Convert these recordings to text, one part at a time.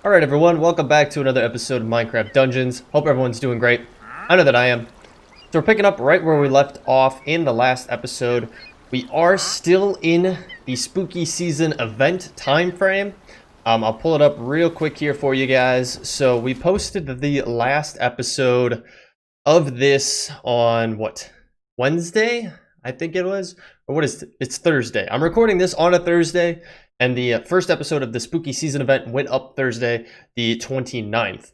Alright everyone, welcome back to another episode of Minecraft Dungeons. Hope everyone's doing great. I know that I am. So we're picking up right where we left off in the last episode. We are still in the spooky season event time frame. I'll pull it up real quick here for you guys. So we posted the last episode of this on, what, Wednesday? I think it was? Or what is it? It's Thursday. I'm recording this on a Thursday. And the first episode of the spooky season event went up Thursday, the 29th.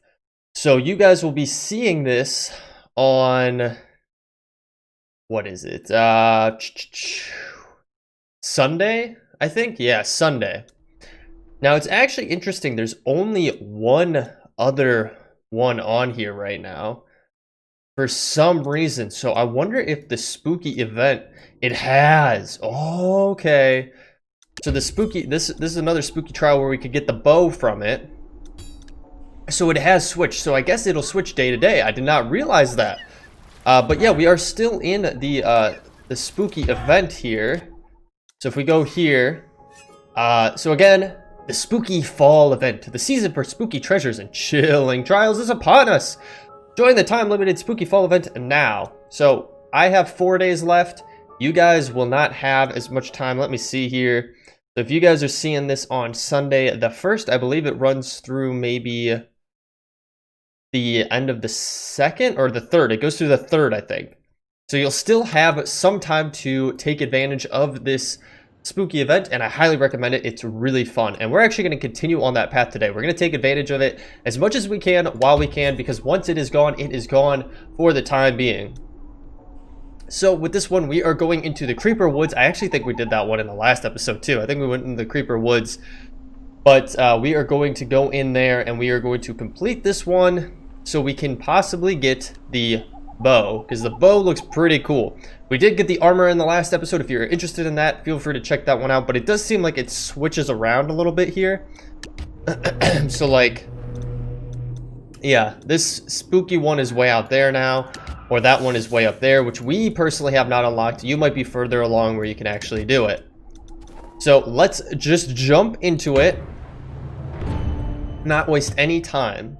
So you guys will be seeing this on, what is it? Sunday, I think? Yeah, Sunday. Now it's actually interesting. There's only one other one on here right now for some reason. So I wonder if the spooky event, it has. Oh, okay. So the spooky, this is another spooky trial where we could get the bow from it. So it has switched. So I guess it'll switch day to day. I did not realize that. But yeah, we are still in the spooky event here. So if we go here, so again, the spooky fall event. The season for spooky treasures and chilling trials is upon us. Join the time-limited spooky fall event now. So I have 4 days left. You guys will not have as much time. Let me see here. So if you guys are seeing this on Sunday the 1st, I believe it runs through maybe the end of the 2nd or the 3rd. It goes through the 3rd, I think. So you'll still have some time to take advantage of this spooky event, and I highly recommend it. It's really fun. And we're actually going to continue on that path today. We're going to take advantage of it as much as we can while we can, because once it is gone for the time being. So with this one, we are going into the Creeper Woods. I actually think we did that one in the last episode too. I think we went in the Creeper Woods. But we are going to go in there and we are going to complete this one so we can possibly get the bow, because the bow looks pretty cool. We did get the armor in the last episode. If you're interested in that, feel free to check that one out. But it does seem like it switches around a little bit here. So like, yeah, this spooky one is way out there now. Or that one is way up there, which we personally have not unlocked. You might be further along where you can actually do it. So let's just jump into it. Not waste any time.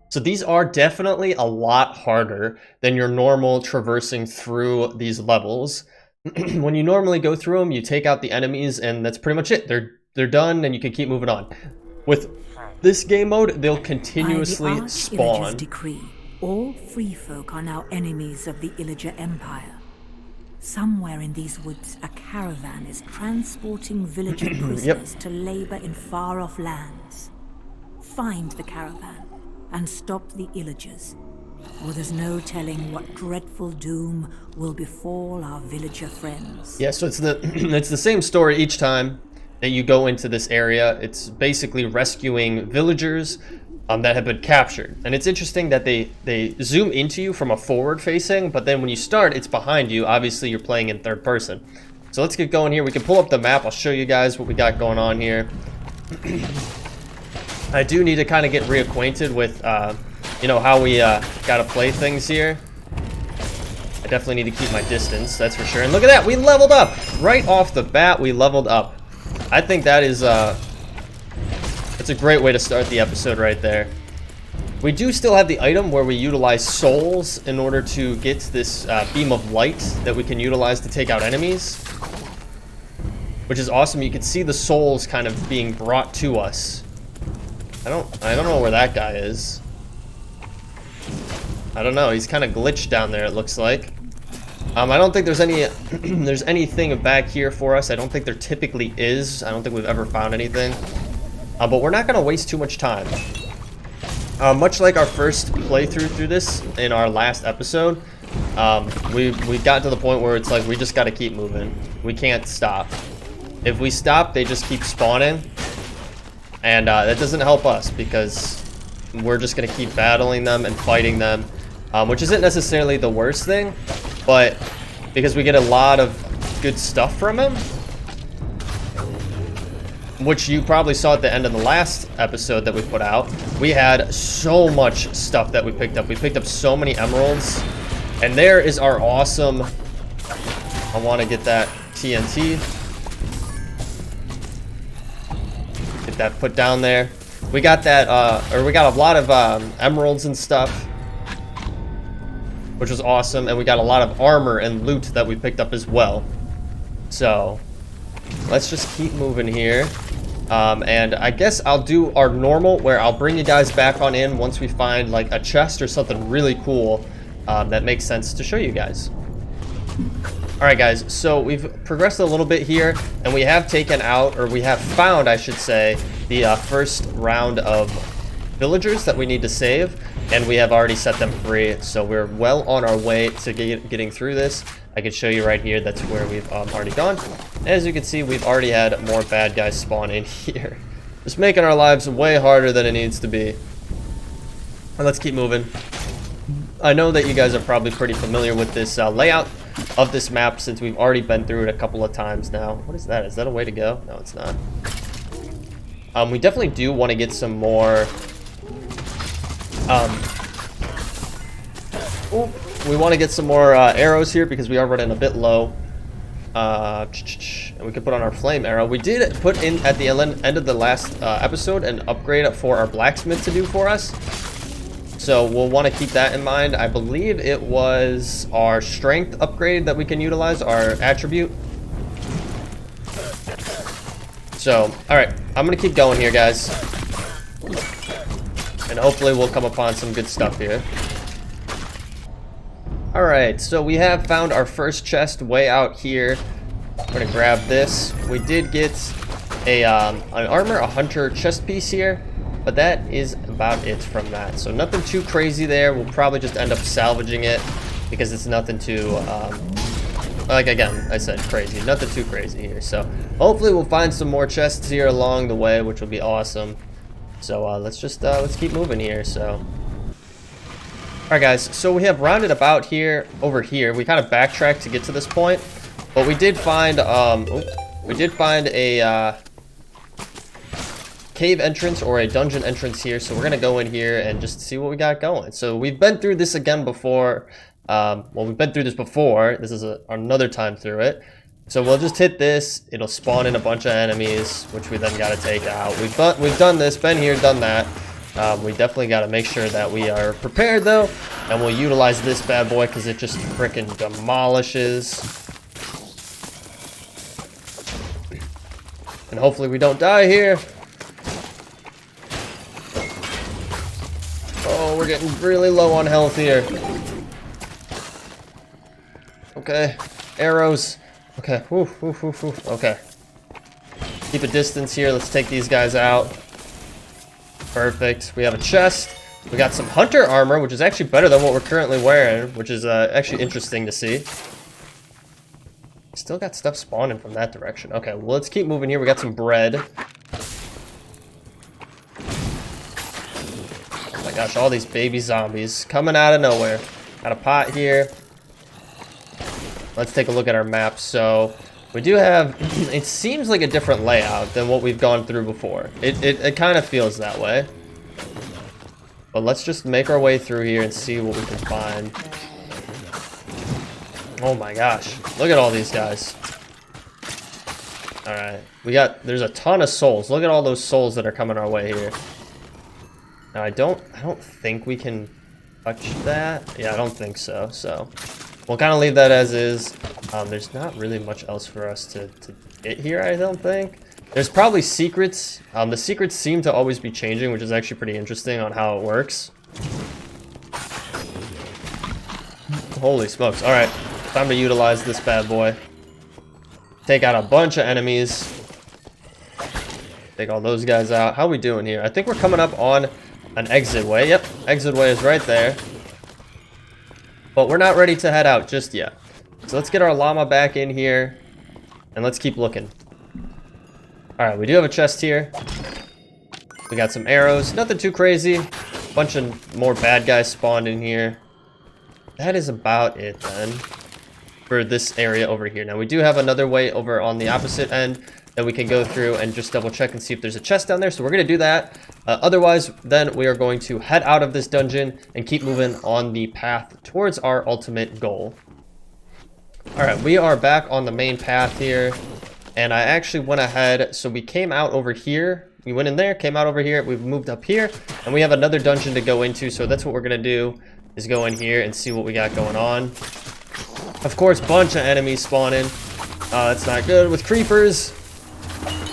So these are definitely a lot harder than your normal traversing through these levels. When you normally go through them, you take out the enemies and that's pretty much it. They're done and you can keep moving on. With this game mode, they'll continuously spawn. Decree. All free folk are now enemies of the Illager Empire. Somewhere in these woods, a caravan is transporting villager prisoners to labor in far-off lands. Find the caravan and stop the Illagers, or there's no telling what dreadful doom will befall our villager friends. Yeah, so it's the same story each time that you go into this area. It's basically rescuing villagers that have been captured. And it's interesting that they zoom into you from a forward facing, but then when you start, it's behind you. Obviously, you're playing in third person. So let's get going here. We can pull up the map. I'll show you guys what we got going on here. I do need to kind of get reacquainted with, you know, how we got to play things here. I definitely need to keep my distance, that's for sure. And look at that, we leveled up! Right off the bat, we leveled up. I think that is, it's a great way to start the episode right there. We do still have the item where we utilize souls in order to get this beam of light that we can utilize to take out enemies, which is awesome. You can see the souls kind of being brought to us. I don't know where that guy is. I don't know. He's kind of glitched down there, it looks like. I don't think there's any there's anything back here for us. I don't think there typically is. I don't think we've ever found anything. But we're not going to waste too much time. Much like our first playthrough through this in our last episode, we got to the point where it's like we just got to keep moving. We can't stop. If we stop, they just keep spawning. And that doesn't help us because we're just going to keep battling them and fighting them, which isn't necessarily the worst thing, but because we get a lot of good stuff from them, which you probably saw at the end of the last episode that we put out. We had so much stuff that we picked up. We picked up so many emeralds. And there is our awesome... I want to get that TNT. Get that put down there. we got that, or we got a lot of emeralds and stuff, which was awesome, and we got a lot of armor and loot that we picked up as well. So let's just keep moving here. And I guess I'll do our normal, where I'll bring you guys back on in once we find like a chest or something really cool that makes sense to show you guys. Alright guys, so we've progressed a little bit here, and we have taken out, or we have found, I should say, the first round of villagers that we need to save, and we have already set them free, so we're well on our way to getting through this. I can show you right here, that's where we've already gone. As you can see, we've already had more bad guys spawn in here. Just making our lives way harder than it needs to be. And let's keep moving. I know that you guys are probably pretty familiar with this layout of this map, since we've already been through it a couple of times now. What is that? Is that a way to go? No, it's not. We definitely do want to get some more... we want to get some more arrows here, because we are running a bit low. And we could put on our flame arrow. We did put in at the end of the last episode an upgrade for our blacksmith to do for us. So we'll want to keep that in mind. I believe it was our strength upgrade that we can utilize, our attribute. So, alright, I'm going to keep going here, guys. And hopefully we'll come upon some good stuff here. Alright, so we have found our first chest way out here. We're going to grab this. We did get an armor, a hunter chest piece here. But that is about it from that. So nothing too crazy there. We'll probably just end up salvaging it, because it's nothing too, like again, I said crazy. Nothing too crazy here. So hopefully we'll find some more chests here along the way, which will be awesome. So let's keep moving here. So, alright guys, so we have rounded about here, over here. We kind of backtracked to get to this point. But we did find, a, cave entrance, or a dungeon entrance here, so we're gonna go in here and just see what we got going. So we've been through this again before. Well, we've been through this before. This is another time through it. So we'll just hit this. It'll spawn in a bunch of enemies, which we then gotta take out. We've done this, been here, done that. We definitely gotta make sure that we are prepared though, and we'll utilize this bad boy because it just freaking demolishes. And hopefully we don't die here. Oh, we're getting really low on health here. Okay, arrows. Okay, whew, whew, whew, whew. Okay. Keep a distance here. Let's take these guys out. Perfect. We have a chest. We got some hunter armor, which is actually better than what we're currently wearing, which is actually interesting to see. Still got stuff spawning from that direction. Okay, well, let's keep moving here. We got some bread. Gosh, all these baby zombies coming out of nowhere. Got a pot here. Let's take a look at our map. So we do have, it seems like a different layout than what we've gone through before. It kind of feels that way. But let's just make our way through here and see what we can find. Oh my gosh, look at all these guys. Alright, there's a ton of souls. Look at all those souls that are coming our way here. Now I don't think we can touch that. Yeah, I don't think so. So we'll kind of leave that as is. There's not really much else for us to get here, I don't think. There's probably secrets. The secrets seem to always be changing, which is actually pretty interesting on how it works. Holy smokes. Alright, time to utilize this bad boy. Take out a bunch of enemies. Take all those guys out. How are we doing here? I think we're coming up on an exit way. Yep, exit way is right there. But we're not ready to head out just yet. So let's get our llama back in here. And let's keep looking. Alright, we do have a chest here. We got some arrows. Nothing too crazy. Bunch of more bad guys spawned in here. That is about it then. For this area over here. Now we do have another way over on the opposite end that we can go through and just double check and see if there's a chest down there. So we're going to do that. Otherwise, then we are going to head out of this dungeon and keep moving on the path towards our ultimate goal. Alright, we are back on the main path here. And I actually went ahead, so we came out over here We went in there, came out over here, we've moved up here, and we have another dungeon to go into, so that's what we're gonna do, is go in here and see what we got going on. Of course, bunch of enemies spawning. That's not good with creepers.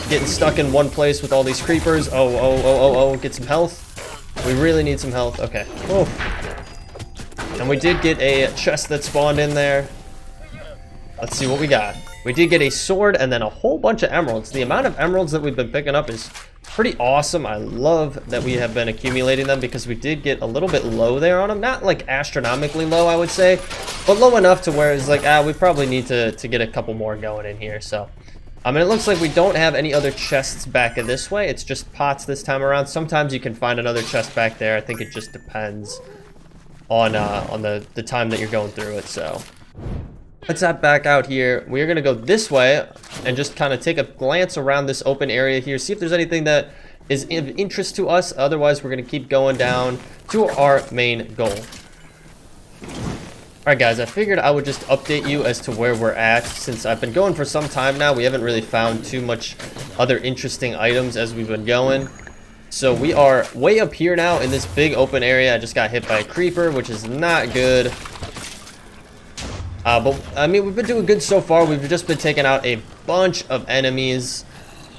Getting stuck in one place with all these creepers. Oh, get some health. We really need some health. Okay. Oh. And we did get a chest that spawned in there. Let's see what we got. We did get a sword and then a whole bunch of emeralds. The amount of emeralds that we've been picking up is pretty awesome. I love that we have been accumulating them because we did get a little bit low there on them. Not like astronomically low, I would say, but low enough to where it's like, we probably need to get a couple more going in here. So, I mean, it looks like we don't have any other chests back in this way. It's just pots this time around. Sometimes you can find another chest back there. I think it just depends on the time that you're going through it. So let's head back out here. We're gonna go this way and just kind of take a glance around this open area here, see if there's anything that is of interest to us. Otherwise, we're gonna keep going down to our main goal. Alright guys, I figured I would just update you as to where we're at. Since I've been going for some time now, we haven't really found too much other interesting items as we've been going. So we are way up here now in this big open area. I just got hit by a creeper, which is not good. But I mean, we've been doing good so far. We've just been taking out a bunch of enemies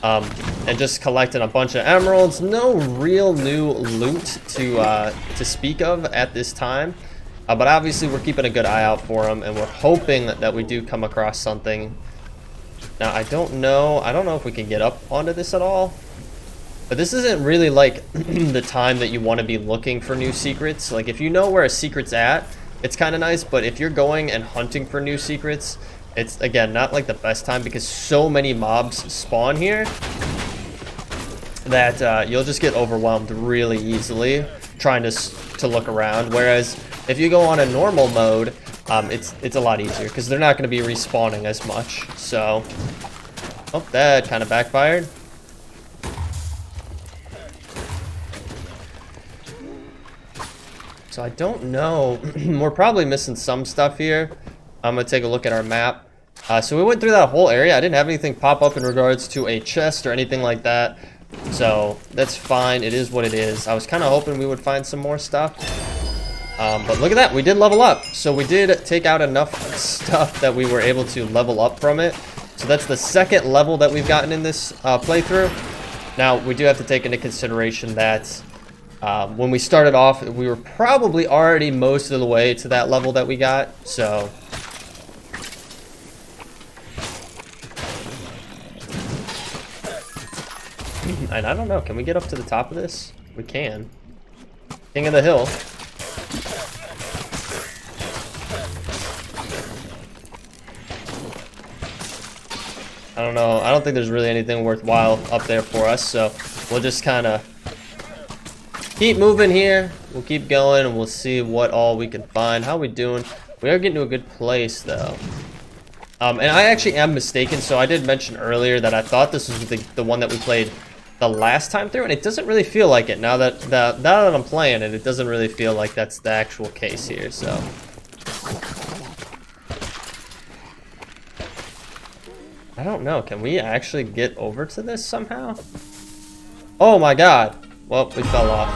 and just collecting a bunch of emeralds. No real new loot to speak of at this time. But obviously we're keeping a good eye out for them, and we're hoping that we do come across something. Now I don't know if we can get up onto this at all, but this isn't really like the time that you want to be looking for new secrets. Like if you know where a secret's at, it's kind of nice, but if you're going and hunting for new secrets, it's again not like the best time because so many mobs spawn here that you'll just get overwhelmed really easily trying to look around. Whereas if you go on a normal mode, it's a lot easier because they're not going to be respawning as much. So, oh, that kind of backfired. So I don't know. We're probably missing some stuff here. I'm going to take a look at our map. So we went through that whole area. I didn't have anything pop up in regards to a chest or anything like that. So that's fine. It is what it is. I was kind of hoping we would find some more stuff. But look at that, we did level up. So we did take out enough stuff that we were able to level up from it. So that's the second level that we've gotten in this playthrough. Now, we do have to take into consideration that when we started off, we were probably already most of the way to that level that we got. So and I don't know, can we get up to the top of this? We can. King of the hill. I don't know. I don't think there's really anything worthwhile up there for us, so we'll just kind of keep moving here. We'll keep going, and we'll see what all we can find. How we doing? We are getting to a good place, though. And I actually am mistaken, so I did mention earlier that I thought this was the one that we played the last time through, and it doesn't really feel like it. Now that I'm playing it, it doesn't really feel like that's the actual case here, so... I don't know. Can we actually get over to this somehow? Oh my god. Well, we fell off.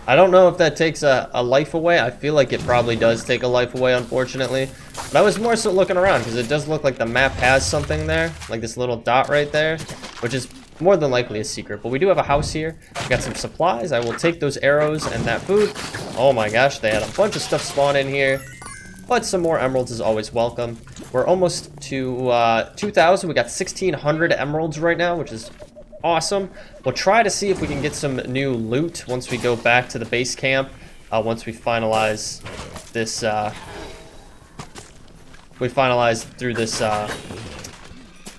I don't know if that takes a life away. I feel like it probably does take a life away, unfortunately. But I was more so looking around because it does look like the map has something there. Like this little dot right there, which is more than likely a secret. But we do have a house here. We got some supplies. I will take those arrows and that food. Oh my gosh, they had a bunch of stuff spawn in here. But some more emeralds is always welcome. We're almost to 2,000. We got 1,600 emeralds right now, which is awesome. We'll try to see if we can get some new loot once we go back to the base camp. Once we finalize this, through this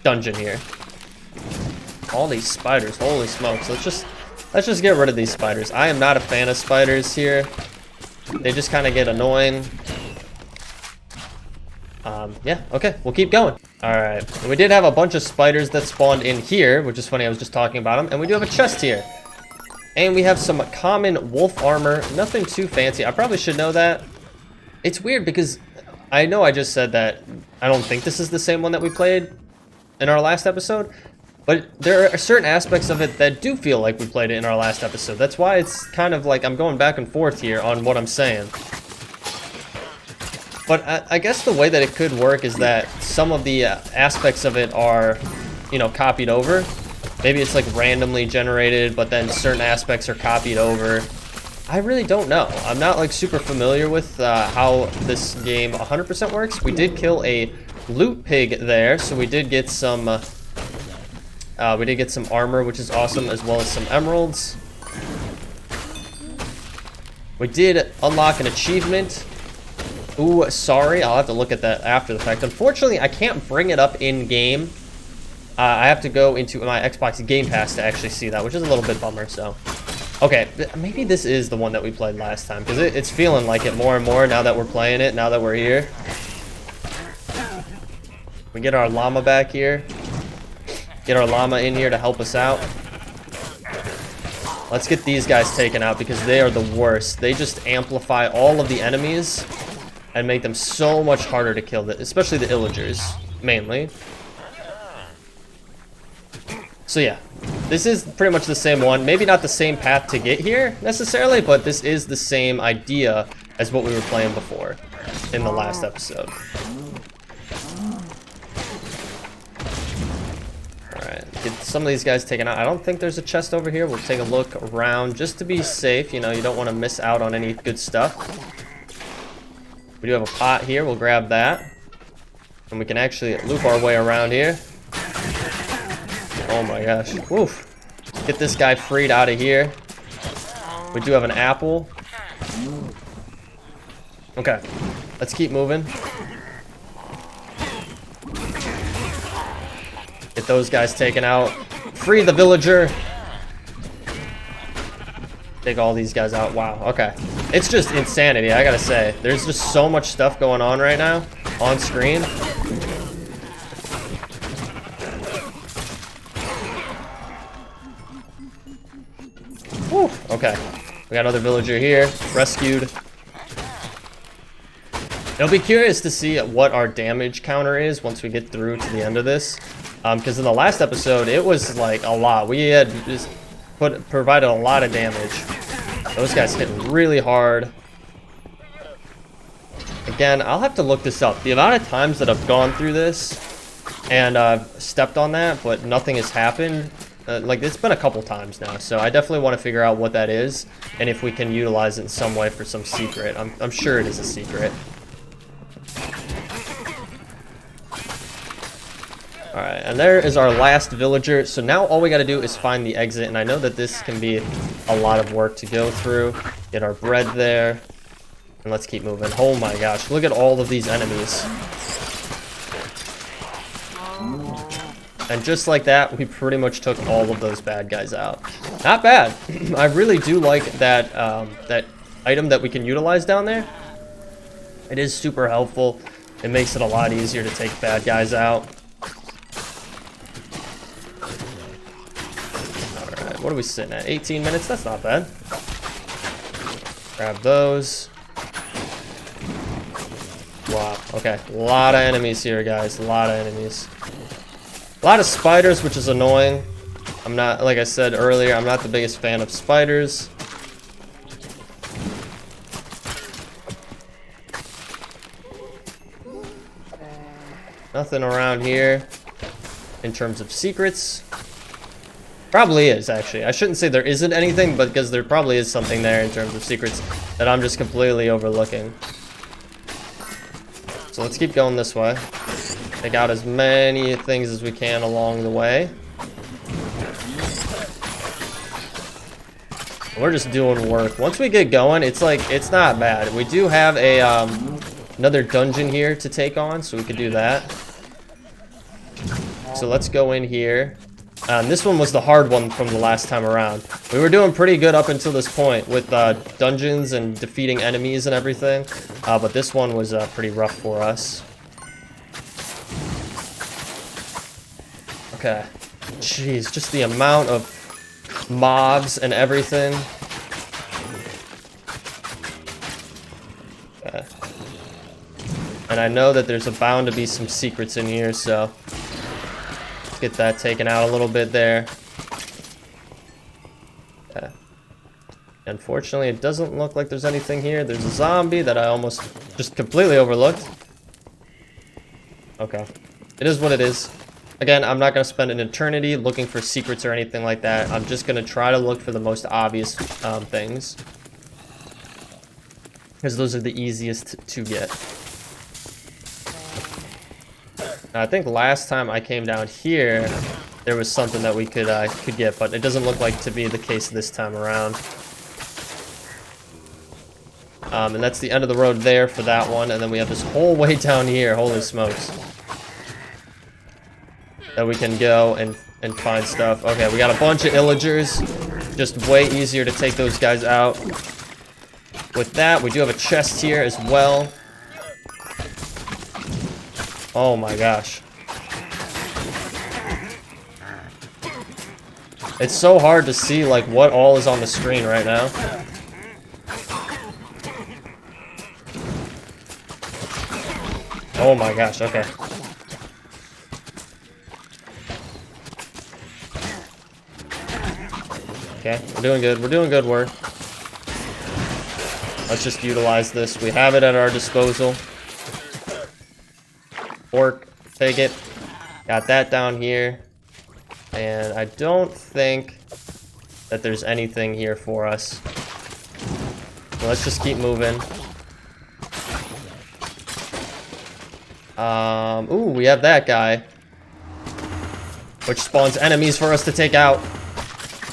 dungeon here. All these spiders, holy smokes! Let's just get rid of these spiders. I am not a fan of spiders here. They just kind of get annoying. Yeah, okay, we'll keep going. Alright, we did have a bunch of spiders that spawned in here, which is funny, I was just talking about them. And we do have a chest here. And we have some common wolf armor, nothing too fancy. I probably should know that. It's weird because I know I just said that I don't think this is the same one that we played in our last episode. But there are certain aspects of it that do feel like we played it in our last episode. That's why it's kind of like I'm going back and forth here on what I'm saying. But I guess the way that it could work is that some of the aspects of it are, you know, copied over. Maybe it's like randomly generated, but then certain aspects are copied over. I really don't know. I'm not like super familiar with how this game 100% works. We did kill a loot pig there, so we did get some armor, which is awesome, as well as some emeralds. We did unlock an achievement. Ooh, sorry, I'll have to look at that after the fact. Unfortunately, I can't bring it up in game. I have to go into my Xbox Game Pass to actually see that, which is a little bit bummer. So, okay, maybe this is the one that we played last time, because it's feeling like it more and more now that we're playing it, now that we're here. We get our llama back here. Get our llama in here to help us out. Let's get these guys taken out because they are the worst. They just amplify all of the enemies and make them so much harder to kill, especially the illagers, mainly. So yeah, this is pretty much the same one. Maybe not the same path to get here, necessarily, but this is the same idea as what we were playing before in the last episode. Alright, get some of these guys taken out. I don't think there's a chest over here. We'll take a look around just to be safe. You know, you don't want to miss out on any good stuff. We do have a pot here. We'll grab that. And we can actually loop our way around here. Oh my gosh. Woof. Get this guy freed out of here. We do have an apple. Okay. Let's keep moving. Get those guys taken out. Free the villager. Take all these guys out. Wow. Okay. It's just insanity, I gotta say. There's just so much stuff going on right now on screen. Whew, okay. We got another villager here, rescued. It'll be curious to see what our damage counter is once we get through to the end of this. Because in the last episode, it was like a lot. We had just provided a lot of damage. Those guys hit really hard. Again, I'll have to look this up. The amount of times that I've gone through this and stepped on that, but nothing has happened. Like, it's been a couple times now, so I definitely want to figure out what that is and if we can utilize it in some way for some secret. I'm sure it is a secret. Alright, and there is our last villager. So now all we got to do is find the exit, and I know that this can be a lot of work to go through. Get our bread there, and let's keep moving. Oh my gosh, look at all of these enemies. And just like that, we pretty much took all of those bad guys out. Not bad. I really do like that that item that we can utilize down there. It is super helpful. It makes it a lot easier to take bad guys out. Alright, what are we sitting at? 18 minutes? That's not bad. Grab those. Wow, okay. A lot of enemies here, guys. A lot of enemies. A lot of spiders, which is annoying. I'm not, like I said earlier, I'm not the biggest fan of spiders. Nothing around here in terms of secrets. Probably is, actually. I shouldn't say there isn't anything, but because there probably is something there in terms of secrets that I'm just completely overlooking. So let's keep going this way. Take out as many things as we can along the way. We're just doing work. Once we get going, it's like, it's not bad. We do have a another dungeon here to take on, so we could do that. So let's go in here. This one was the hard one from the last time around. We were doing pretty good up until this point with dungeons and defeating enemies and everything. But this one was pretty rough for us. Okay. Jeez, just the amount of mobs and everything. Okay. And I know that there's bound to be some secrets in here, so get that taken out a little bit there. Okay. Unfortunately, it doesn't look like there's anything here. There's a zombie that I almost just completely overlooked. Okay. It is what it is. Again, I'm not going to spend an eternity looking for secrets or anything like that. I'm just going to try to look for the most obvious things. Because those are the easiest to get. Now, I think last time I came down here, there was something that we could get, but it doesn't look like to be the case this time around. And that's the end of the road there for that one, and then we have this whole way down here, holy smokes, that we can go and find stuff. Okay, we got a bunch of illagers, just way easier to take those guys out. With that, we do have a chest here as well. Oh my gosh. It's so hard to see like what all is on the screen right now. Oh my gosh, okay. Okay, we're doing good work. Let's just utilize this. We have it at our disposal. Pork, take it. Got that down here. And I don't think that there's anything here for us. So let's just keep moving. Ooh, we have that guy. Which spawns enemies for us to take out.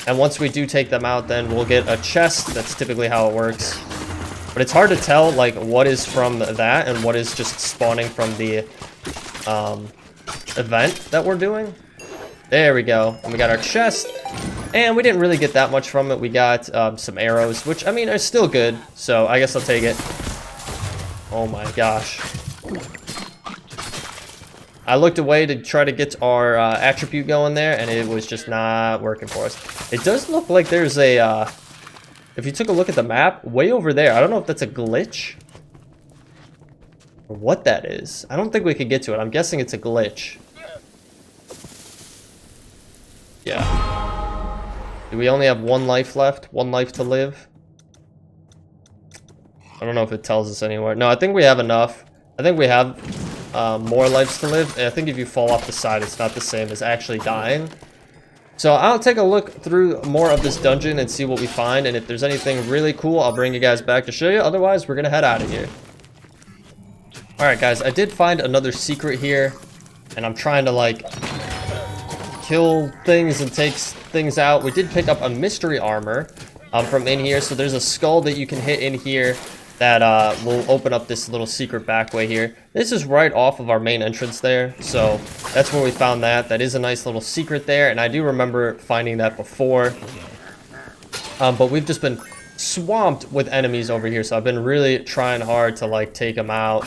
And once we do take them out, then we'll get a chest. That's typically how it works. But it's hard to tell, like, what is from that and what is just spawning from the event that we're doing. There we go. And we got our chest. And we didn't really get that much from it. We got some arrows, which, I mean, are still good. So I guess I'll take it. Oh my gosh. I looked away to try to get our attribute going there, and it was just not working for us. It does look like there's a... if you took a look at the map, way over there, I don't know if that's a glitch or what that is. I don't think we could get to it. I'm guessing it's a glitch. Yeah. Do we only have one life left? One life to live? I don't know if it tells us anywhere. No, I think we have enough. I think we have more lives to live. And I think if you fall off the side, it's not the same as actually dying. So I'll take a look through more of this dungeon and see what we find. And if there's anything really cool, I'll bring you guys back to show you. Otherwise, we're going to head out of here. Alright guys, I did find another secret here, and I'm trying to like kill things and take things out. We did pick up a mystery armor from in here, so there's a skull that you can hit in here that will open up this little secret back way here. This is right off of our main entrance there, so that's where we found that. That is a nice little secret there, and I do remember finding that before. But we've just been swamped with enemies over here, so I've been really trying hard to like take them out.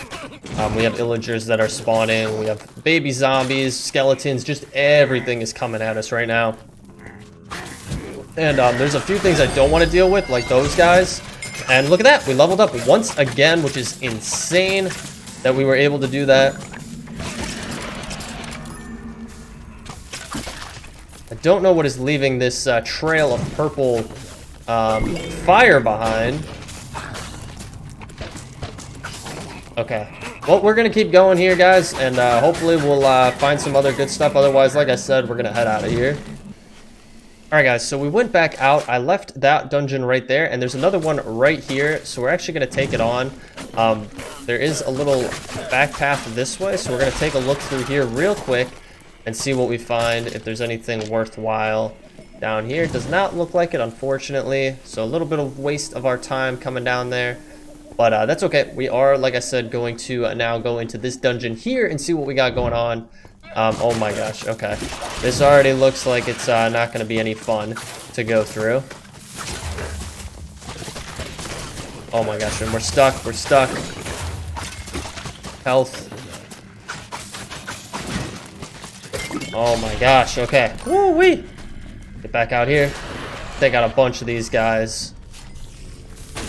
We have illagers that are spawning, we have baby zombies, skeletons, just everything is coming at us right now. And there's a few things I don't want to deal with, like those guys. And look at that, we leveled up once again, which is insane that we were able to do that. I don't know what is leaving this trail of purple fire behind. Okay, well, we're gonna keep going here, guys, and hopefully we'll find some other good stuff. Otherwise, like I said, we're gonna head out of here. Alright guys, so we went back out. I left that dungeon right there, and there's another one right here, so we're actually going to take it on. There is a little back path this way, so we're going to take a look through here real quick and see what we find, if there's anything worthwhile down here. It does not look like it, unfortunately, so a little bit of waste of our time coming down there. But that's okay. We are, like I said, going to now go into this dungeon here and see what we got going on. Oh my gosh, okay. This already looks like it's not going to be any fun to go through. Oh my gosh, and we're stuck, Health. Oh my gosh, okay. Woo-wee! Get back out here. Take out a bunch of these guys.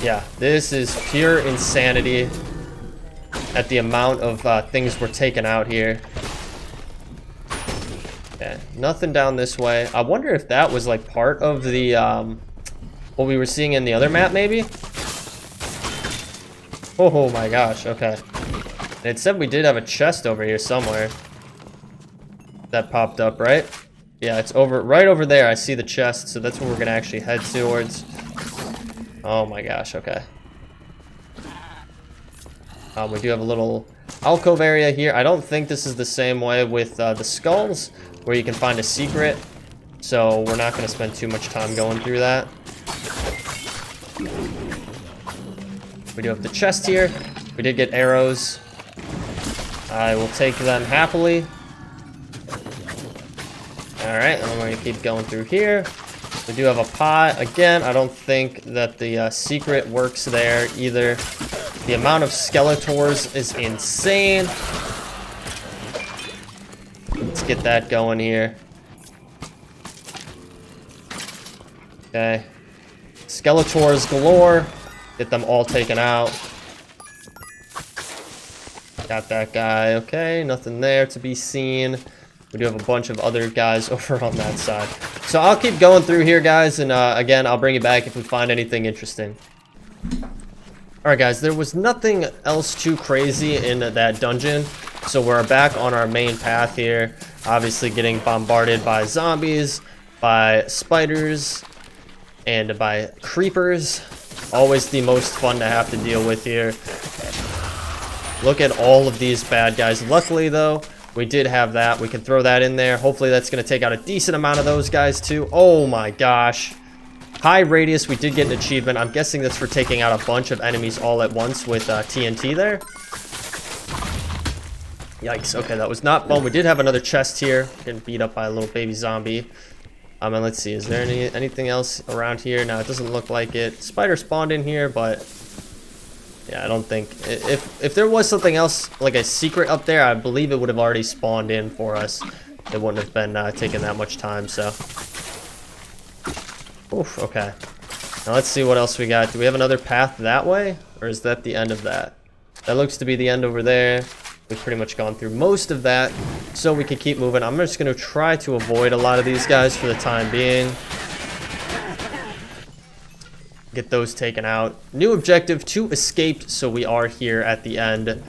Yeah, this is pure insanity at the amount of things we're taking out here. Okay. nothing down this way. I wonder if that was like part of the what we were seeing in the other map, maybe. Oh my gosh, okay. And it said we did have a chest over here somewhere that popped up, right? Yeah, it's over right over there. I see the chest, so that's where we're gonna actually head towards. Oh my gosh, okay. We do have a little alcove area here. I don't think this is the same way with the skulls, where you can find a secret. So we're not gonna spend too much time going through that. We do have the chest here. We did get arrows. I will take them happily. Alright, and I'm going to keep going through here. We do have a pot. Again, I don't think that the secret works there either. The amount of Skeletors is insane. Let's get that going here. Okay. Skeletors galore. Get them all taken out. Got that guy. Okay, nothing there to be seen. We do have a bunch of other guys over on that side. So I'll keep going through here, guys, and again, I'll bring you back if we find anything interesting. Alright, guys, there was nothing else too crazy in that dungeon, so we're back on our main path here. Obviously getting bombarded by zombies, by spiders, and by creepers. Always the most fun to have to deal with here. Look at all of these bad guys. Luckily, though, we did have that. We can throw that in there. Hopefully that's going to take out a decent amount of those guys too. Oh my gosh. High radius. We did get an achievement. I'm guessing that's for taking out a bunch of enemies all at once with TNT there. Yikes. Okay, that was not fun. We did have another chest here. Getting beat up by a little baby zombie. And let's see. Is there anything else around here? No, it doesn't look like it. Spider spawned in here, but... yeah, I don't think... If there was something else, like a secret up there, I believe it would have already spawned in for us. It wouldn't have been taking that much time, so... oof, okay. Now let's see what else we got. Do we have another path that way? Or is that the end of that? That looks to be the end over there. We've pretty much gone through most of that, so we can keep moving. I'm just going to try to avoid a lot of these guys for the time being. Get those taken out. New objective, to escape, so we are here at the end.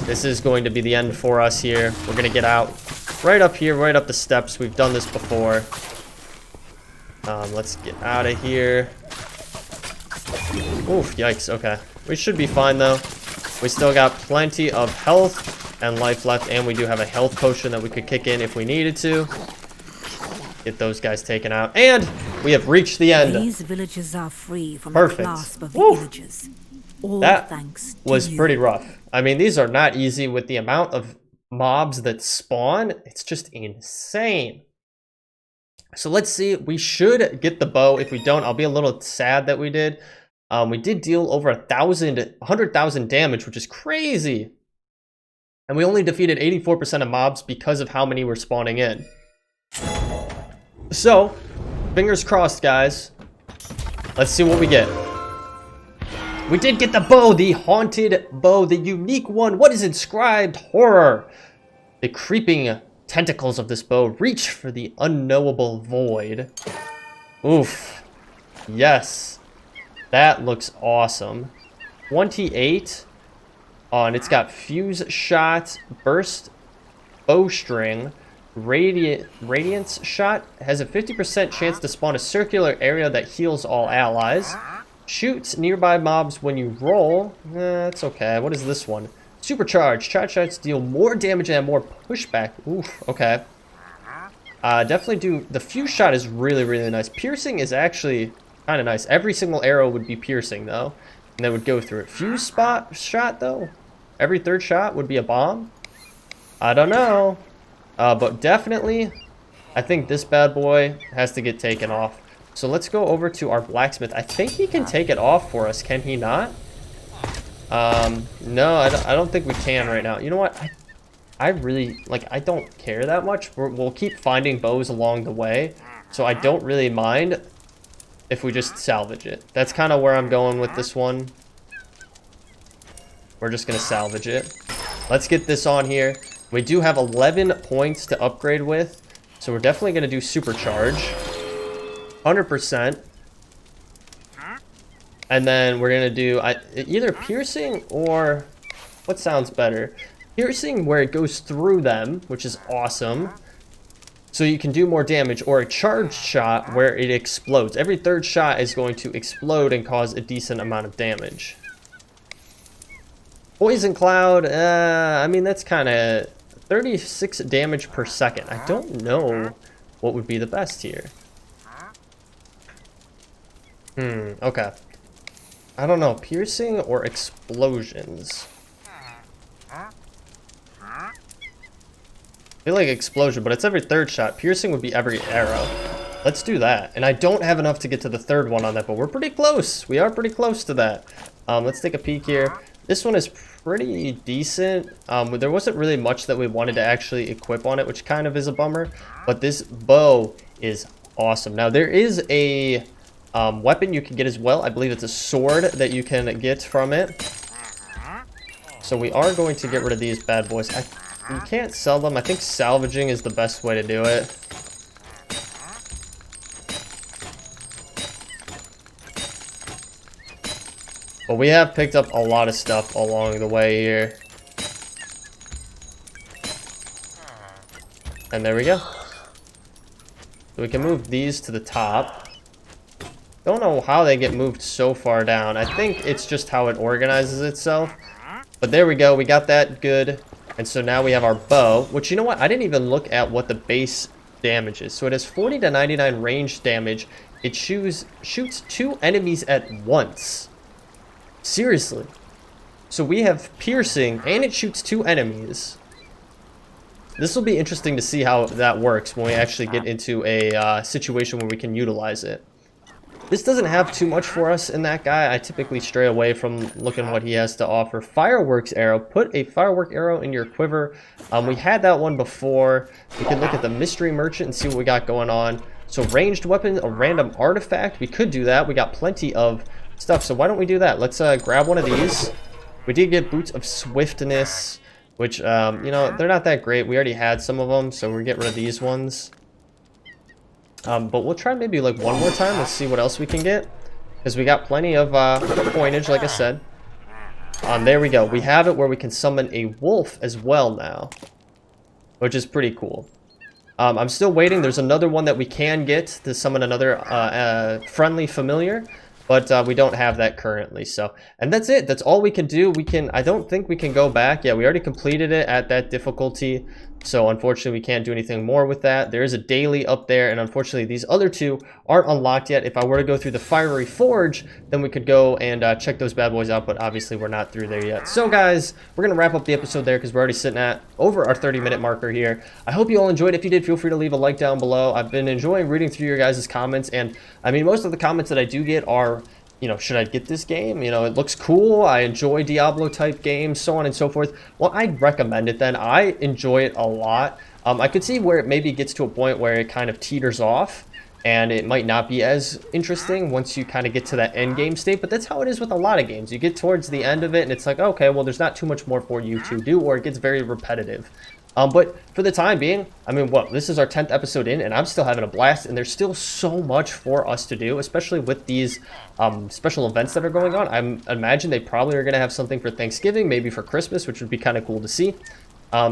This is going to be the end for us here. We're going to get out right up here, right up the steps. We've done this before. Let's get out of here. Oof, yikes, okay. We should be fine, though. We still got plenty of health and life left, and we do have a health potion that we could kick in if we needed to. Get those guys taken out, and we have reached the end. These villages are free from the clasp of the villagers. All that thanks to was you. pretty rough. I mean, these are not easy with the amount of mobs that spawn. It's just insane. So let's see. We should get the bow. If we don't, I'll be a little sad that we did. We did deal over 100,000 damage, which is crazy. And we only defeated 84% of mobs because of how many were spawning in. So, fingers crossed, guys. Let's see what we get. We did get the bow, the haunted bow, the unique one. What is inscribed? Horror. The creeping tentacles of this bow reach for the unknowable void. Oof. Yes. That looks awesome. 28. Oh, and it's got fuse shot, burst bowstring, radiance shot. Has a 50% chance to spawn a circular area that heals all allies. Shoots nearby mobs when you roll. That's okay. What is this one? Supercharge. Charge shots deal more damage and more pushback. Oof, okay. Definitely do... the fuse shot is really, really nice. Piercing is actually kind of nice. Every single arrow would be piercing, though. And they would go through it. Fuse shot, though? Every third shot would be a bomb? I don't know. But definitely, I think this bad boy has to get taken off. So let's go over to our blacksmith. I think he can take it off for us. Can he not? No, I don't think we can right now. You know what? I really, like, I don't care that much. We'll keep finding bows along the way. So I don't really mind if we just salvage it. That's kind of where I'm going with this one. We're just going to salvage it. Let's get this on here. We do have 11 points to upgrade with. So So we're definitely going to do supercharge. 100%. And then we're going to do either piercing or... What sounds better? Piercing where it goes through them, which is awesome. So you can do more damage, or a charged shot where it explodes. Every third shot is going to explode and cause a decent amount of damage. Poison Cloud, I mean, that's kind of 36 damage per second. I don't know what would be the best here. Okay. I don't know, piercing or explosions? I feel like explosion, but it's every third shot. Piercing would be every arrow. Let's do that. And I don't have enough to get to the third one on that, but we're pretty close. We are pretty close to that. Let's take a peek here. This one is pretty decent. There wasn't really much that we wanted to actually equip on it, which kind of is a bummer. But this bow is awesome. Now, there is a weapon you can get as well. I believe it's a sword that you can get from it. So we are going to get rid of these bad boys. You can't sell them. I think salvaging is the best way to do it. But we have picked up a lot of stuff along the way here. And there we go. So we can move these to the top. Don't know how they get moved so far down. I think it's just how it organizes itself. But there we go. We got that good. And so now we have our bow, which, you know what? I didn't even look at what the base damage is. So it has 40 to 99 range damage. It shoots 2 enemies at once. Seriously. So we have piercing, and it shoots 2 enemies. This will be interesting to see how that works when we actually get into a situation where we can utilize it. This doesn't have too much for us in that guy. I typically stray away from looking what he has to offer. Fireworks arrow. Put a firework arrow in your quiver. We had that one before. We can look at the mystery merchant and see what we got going on. So ranged weapon, a random artifact. We could do that. We got plenty of stuff. So why don't we do that? Let's grab one of these. We did get boots of swiftness, which, you know, they're not that great. We already had some of them, so we'll get rid of these ones. But we'll try maybe like one more time. Let's see what else we can get, because we got plenty of coinage, like I said. There we go. We have it where we can summon a wolf as well now, which is pretty cool. I'm still waiting. There's another one that we can get to summon another friendly familiar, but we don't have that currently. So, and that's it. That's all we can do. I don't think we can go back. Yeah, we already completed it at that difficulty. So unfortunately, we can't do anything more with that. There is a daily up there, and unfortunately, these other 2 aren't unlocked yet. If I were to go through the Fiery Forge, then we could go and check those bad boys out, but obviously, we're not through there yet. So guys, we're going to wrap up the episode there because we're already sitting at over our 30-minute marker here. I hope you all enjoyed. If you did, feel free to leave a like down below. I've been enjoying reading through your guys' comments, and I mean, most of the comments that I do get are, you know, should I get this game? You know, it looks cool. I enjoy Diablo type games, so on and so forth. Well, I'd recommend it then. I enjoy it a lot. I could see where it maybe gets to a point where it kind of teeters off and it might not be as interesting once you kind of get to that end game state, but that's how it is with a lot of games. You get towards the end of it and it's like, okay, well, there's not too much more for you to do, or it gets very repetitive. But for the time being, I mean, what, this is our 10th episode in, and I'm still having a blast, and there's still so much for us to do, especially with these special events that are going on. I imagine they probably are going to have something for Thanksgiving, maybe for Christmas, which would be kind of cool to see.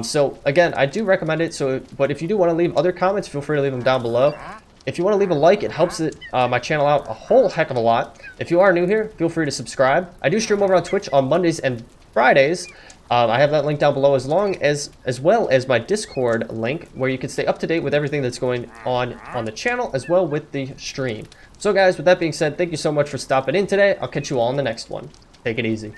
So, again, I do recommend it, but if you do want to leave other comments, feel free to leave them down below. If you want to leave a like, it helps my channel out a whole heck of a lot. If you are new here, feel free to subscribe. I do stream over on Twitch on Mondays and Fridays. I have that link down below, as well as my Discord link, where you can stay up to date with everything that's going on the channel, as well with the stream. So guys, with that being said, thank you so much for stopping in today. I'll catch you all in the next one. Take it easy.